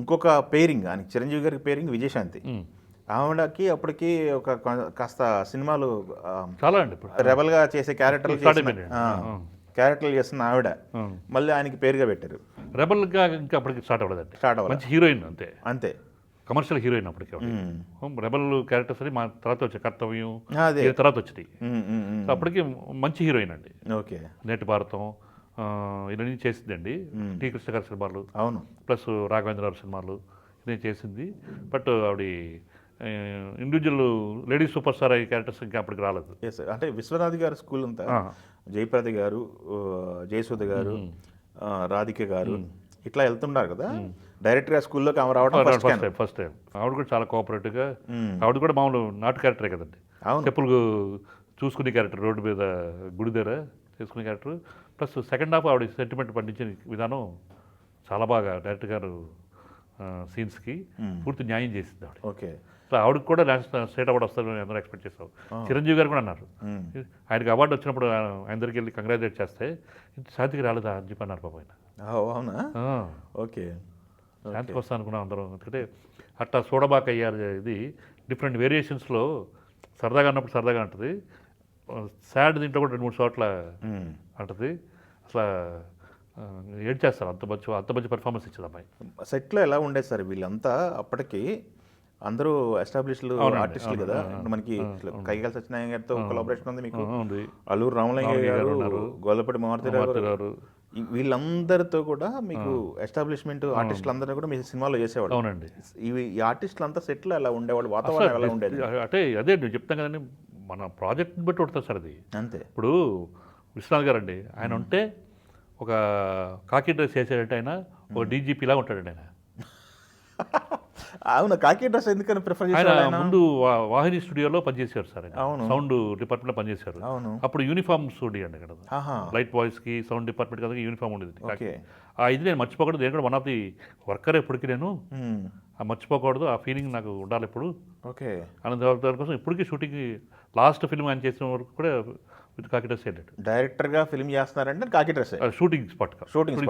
ఇంకొక పేరింగ్ ఆయనకి చిరంజీవి గారికి పేరింగ్ విజయశాంతి. ఆవిడకి అప్పటికి ఒక కాస్త సినిమాలు చాలా అండి ఇప్పుడు రెబల్గా చేసే క్యారెక్టర్లు స్టార్ట్ అయిపోయింది. క్యారెక్టర్లు చేస్తున్న ఆవిడ మళ్ళీ ఆయనకి పేరుగా పెట్టారు. రెబల్గా ఇంకా అప్పటికి స్టార్ట్ అవ్వలేదండి. స్టార్ట్ అవ్వాలి మంచి హీరోయిన్ అంతే, అంతే. కమర్షియల్ హీరోయిన్ అప్పటికి. రెబల్ క్యారెక్టర్స్ అని మా తర్వాత వచ్చాయి, కర్తవ్యం అదే ఈ తర్వాత వచ్చినాయి. సో అప్పటికి మంచి హీరోయిన్ అండి. ఓకే. నేటి భారతం ఇవన్నీ చేసిందండి. టీ కృష్ణ గారి సినిమాలు, అవును, ప్లస్ రాఘవేంద్ర గారి సినిమాలు ఇదే చేసింది. బట్ ఆవిడ ఇండివిజువల్ లేడీ సూపర్ స్టార్ అయ్యే క్యారెక్టర్స్ ఇంకా అప్పటికి రాలేదు. ఎస్, అంటే విశ్వనాథ్ గారి స్కూల్ అంతా జయప్రద గారు, జయసుధ గారు, రాధిక గారు ఇట్లా వెళ్తున్నారు కదా. డైరెక్ట్గా స్కూల్లోకి ఆమె రావడం ఫస్ట్ టైం. ఆవిడ కూడా చాలా కోఆపరేటివ్గా, ఆవిడ కూడా మామూలు నాటు క్యారెక్టరే కదండి. అవును, చెప్పులు చూసుకునే క్యారెక్టర్, రోడ్డు మీద గుడి దగ్గర చేసుకునే క్యారెక్టర్. ప్లస్ సెకండ్ హాఫ్ ఆవిడ సెంటిమెంట్ పండించిన విధానం చాలా బాగా డైరెక్టర్ గారు సీన్స్కి పూర్తి న్యాయం చేసింది ఆవిడ. ఓకే. సో ఆవిడకి కూడా స్టేట్ అవార్డు వస్తుందని అందరూ ఎక్స్పెక్ట్ చేస్తాం. చిరంజీవి గారు కూడా అన్నారు, ఆయనకి అవార్డు వచ్చినప్పుడు ఆయన దగ్గరికి వెళ్ళి కంగ్రాచులేట్ చేస్తే శాంతికి రాలేదా అని చెప్పి అన్నారు పాప ఆయన. అవునా? ఓకే. శాంతికి వస్తా అనుకున్నాం అందరం. ఎందుకంటే అట్లా చూడబాక అయ్యారు. ఇది డిఫరెంట్ వేరియేషన్స్లో సరదాగా అన్నప్పుడు సరదాగా ఉంటుంది, సాడ్ దీంట్లో కూడా 2-3 చోట్ల అంటుంది. అసలు ఏడ్చేస్తారు, అంత మంచి పర్ఫార్మెన్స్ ఇచ్చింది అమ్మాయి. సెట్లో ఎలా ఉండేది సార్ వీళ్ళంతా? అప్పటికి అందరూ ఎస్టాబ్లిష్డ్ ఆర్టిస్టులు కదా. మనకి కైగాల సత్యనారాయణ గారితో కొలాబరేషన్ ఉంది మీకు, అల్లూరు రామలింగయ్య గారు, గోల్లపూడి మారుతిరావు గారు, వీళ్ళందరితో కూడా మీకు ఎస్టాబ్లిష్మెంట్ ఆర్టిస్టులు అందరూ కూడా మీ సినిమాలో చేసేవాళ్ళు. అవునండి. ఈ ఆర్టిస్టులు అంతా సెట్లో ఎలా ఉండేవాళ్ళు, వాతావరణం ఎలా ఉండేది? అంటే అదే నేను చెప్తాను కదండి, మన ప్రాజెక్ట్ని బట్టి ఉంటుంది సార్ అది. అంతే. ఇప్పుడు విశ్వనాథ్ గారు అండి, ఆయన ఉంటే ఒక కాకి డ్రెస్ వేసాడంటే ఆయన ఒక డీజీపీలా ఉంటాడండి ఆయన. అవును, కాకి డ్రెస్ ఎందుకని ప్రిఫర్ చేశారు? ఆయన ముందు వాహిని స్టూడియోలో పనిచేశారు సార్. అవును, సౌండ్ డిపార్ట్మెంట్లో పనిచేశారు. అవును. అప్పుడు యూనిఫామ్ స్టూడియో అండి అక్కడ, లైట్ బాయ్స్కి సౌండ్ డిపార్ట్మెంట్ కదా యూనిఫామ్ ఉండేది. ఇది నేను మర్చిపోకూడదు, నేను కూడా వన్ ఆఫ్ ది వర్కర్ ఎప్పటికీ నేను మర్చిపోకూడదు, ఆ ఫీలింగ్ నాకు ఉండాలి ఇప్పుడు. ఓకే. దానికోసం ఇప్పటికీ షూటింగ్ లాస్ట్ ఫిల్మ్ ఆయన చేసిన వరకు కూడా విత్ కాకి డ్రెస్ వెళ్ళాడు. డైరెక్టర్గా ఫిల్మ్ చేస్తున్నారంటే కాకి డ్రెస్ షూటింగ్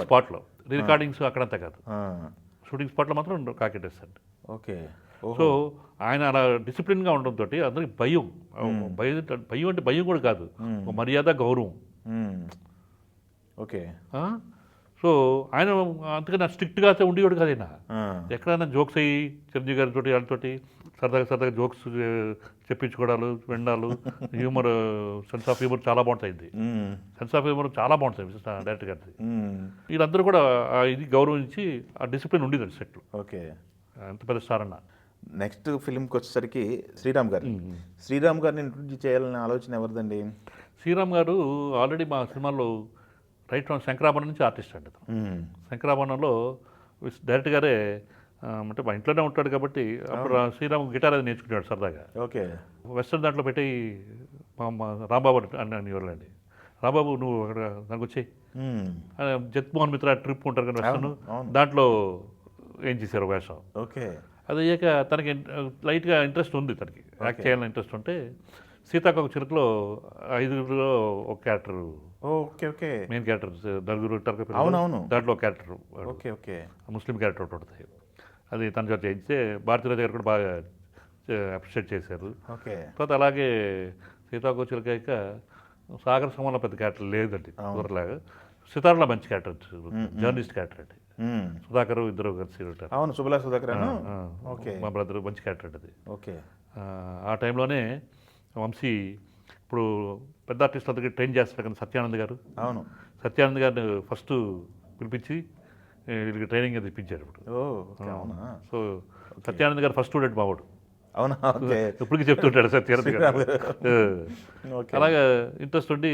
స్పాట్లో, రికార్డింగ్స్ అక్కడంతా కాదు, షూటింగ్ స్పాట్లో మాత్రం కాకి డ్రెస్ అండి. ఓకే. సో ఆయన అలా డిసిప్లిన్గా ఉండడంతో అందరికి భయం అంటే భయం కూడా కాదు, ఒక మర్యాద, గౌరవం. ఓకే. సో ఆయన అంతకన్నా స్ట్రిక్ట్గా ఉండేవాడు కాదు. ఆయన ఎక్కడైనా జోక్స్ అయ్యి చిరంజీవి గారితో వాళ్ళతోటి సరదాగా జోక్స్ చెప్పించుకోవడాలు, వినడాలు, హ్యూమర్, సెన్స్ ఆఫ్ హ్యూమర్ చాలా బాగుంటుంది. సెన్స్ ఆఫ్ హ్యూమర్ చాలా బాగుంటుంది డైరెక్టర్ గారిది. వీళ్ళందరూ కూడా ఇది గౌరవించి ఆ డిసిప్లిన్ ఉండేదండి సెట్లు. ఓకే. ఎంత పెద్ద స్టార్ అన్న. నెక్స్ట్ ఫిల్మ్కి వచ్చేసరికి శ్రీరామ్ గారిని ఇంట్రొడ్యూస్ చేయాలనే ఆలోచన ఎవరిదండి? శ్రీరామ్ గారు ఆల్రెడీ మా సినిమాలో రైట్ ఫ్రమ్ శంకరాభరణం నుంచి ఆర్టిస్ట్ అండి. శంకరాభరణంలో డైరెక్టర్ గారే అంటే మా ఇంట్లోనే ఉంటాడు కాబట్టి అప్పుడు శ్రీరామ్ గిటార్ అది నేర్చుకున్నాడు సరదాగా. ఓకే. వెస్టర్న్ దాంట్లో పెట్టి మా రాంబాబు అని ఇవ్వాలండి, రాంబాబు నువ్వు అక్కడ నాకు వచ్చాయి జగన్మోహన్ మిత్ర ట్రిప్ ఉంటారు కదా వెస్టర్న్, దాంట్లో ఏం చేశారు వేషం. ఓకే. అది అయ్యాక తనకి లైట్గా ఇంట్రెస్ట్ ఉంది, తనకి యాక్ట్ చేయాలని ఇంట్రెస్ట్ ఉంటే సీతాకోక చిలుకలో 5గురిలో ఒక character. Okay. Okay. Main character నలుగురు అవునవును, దాంట్లో ఒక క్యారెక్టర్. ఓకే. ఓకే. ముస్లిం క్యారెక్టర్ ఒకటి ఉంటుంది, అది తన చేత చేయించే భారతీరాజు గారు కూడా బాగా అప్రిషియేట్ చేశారు. ఓకే. తర్వాత అలాగే సీతాకోక చిలుక సాగర సమంలో పెద్ద క్యారెక్టర్ లేదండి ఊరలాగా. సితార్లో మంచి క్యారెక్టర్, జర్నలిస్ట్ క్యారెక్టర్ అండి. సుధాకర్ ఇద్దరు కలిసి ఉంటారు. అవును, సుబలా సుధాకర్. ఓకే. మా బ్రదర్ మంచి క్యారెక్టర్ అది. ఓకే. ఆ టైంలోనే వంశీ ఇప్పుడు పెద్ద ఆర్టిస్ట్ అందరికి ట్రైన్ చేస్తారు కదా సత్యానంద్ గారు. అవును, సత్యానంద్ గారిని ఫస్ట్ పిలిపించి వీళ్ళకి ట్రైనింగ్ అది ఇప్పించారు ఇప్పుడు. సో సత్యానంద్ గారు ఫస్ట్ స్టూడెంట్ మావాడు. అవునా? ఇప్పటికీ చెప్తుంటాడు సత్యానంద్ గారు. అలాగా ఇంట్రెస్ట్ ఉండి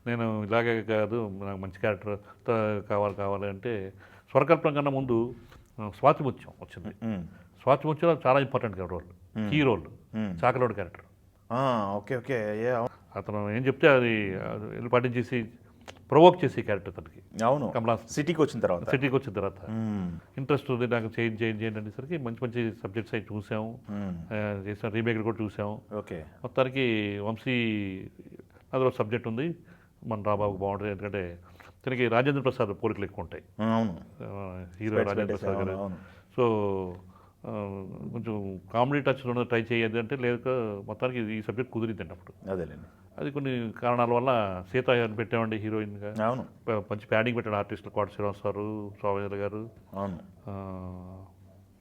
నేను ఇలాగే కాదు, నాకు మంచి క్యారెక్టర్ కావాలి అంటే స్వరకల్పన కన్నా ముందు స్వాతిముత్యం వచ్చింది. స్వాతిముత్యంలో చాలా ఇంపార్టెంట్ రోల్, కీ రోల్, చాకలోడు క్యారెక్టర్. ఓకే. ఓకే. అతను ఏం చెప్తే అది పాటించేసి ప్రొవోక్ చేసి క్యారెక్టర్ తనకి. అవును, సిటీకి వచ్చిన తర్వాత ఇంట్రెస్ట్ ఉంది నాకు, చేయండి అనేసరికి మంచి మంచి సబ్జెక్ట్స్ అవి చూసాము, చేసాం, రీమేక్ కూడా చూసాము. ఓకే. మొత్తానికి వంశీ అందులో సబ్జెక్ట్ ఉంది, మన రాబాబు బాగుంటుంది. ఎందుకంటే ఇతనికి రాజేంద్ర ప్రసాద్ పోలికలు ఎక్కువ ఉంటాయి. అవును, హీరో రాజేంద్ర ప్రసాద్ గారు. అవును. సో కొంచెం కామెడీ టచ్లో ట్రై చేయదు అంటే లేక మొత్తానికి ఈ సబ్జెక్ట్ కుదిరిందండి అప్పుడు. అదేలేండి. అది కొన్ని కారణాల వల్ల సీత అని పెట్టామండి హీరోయిన్గా. అవును, మంచి ప్యాడింగ్ పెట్టాడు ఆర్టిస్టులు, కోట శ్రీనివాస్ గారు, శోభేంద్ర గారు, అవును.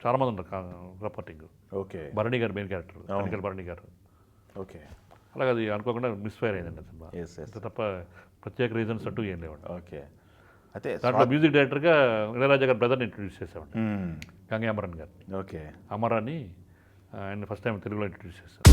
చాలామంది ఉన్నారు supporting. Okay, Bharani garu main character, కనికల్ Bharani garu. Okay. అలాగే అది అనుకోకుండా మిస్ఫైర్ అయిందండి ఆ సినిమా. Yes, yes. అంతే తప్ప ప్రత్యేక రీజన్స్ అంటూ ఏం లేవండి. ఓకే. అయితే దాంట్లో మ్యూజిక్ డైరెక్టర్గా ఇళయరాజా గారి బ్రదర్ని ఇంట్రడ్యూస్ చేసామండి, గంగే అమరన్ గారు. ఓకే. అమరాన్ని ఆయన ఫస్ట్ టైం తెలుగులో ఇంట్రడ్యూస్ చేశారు.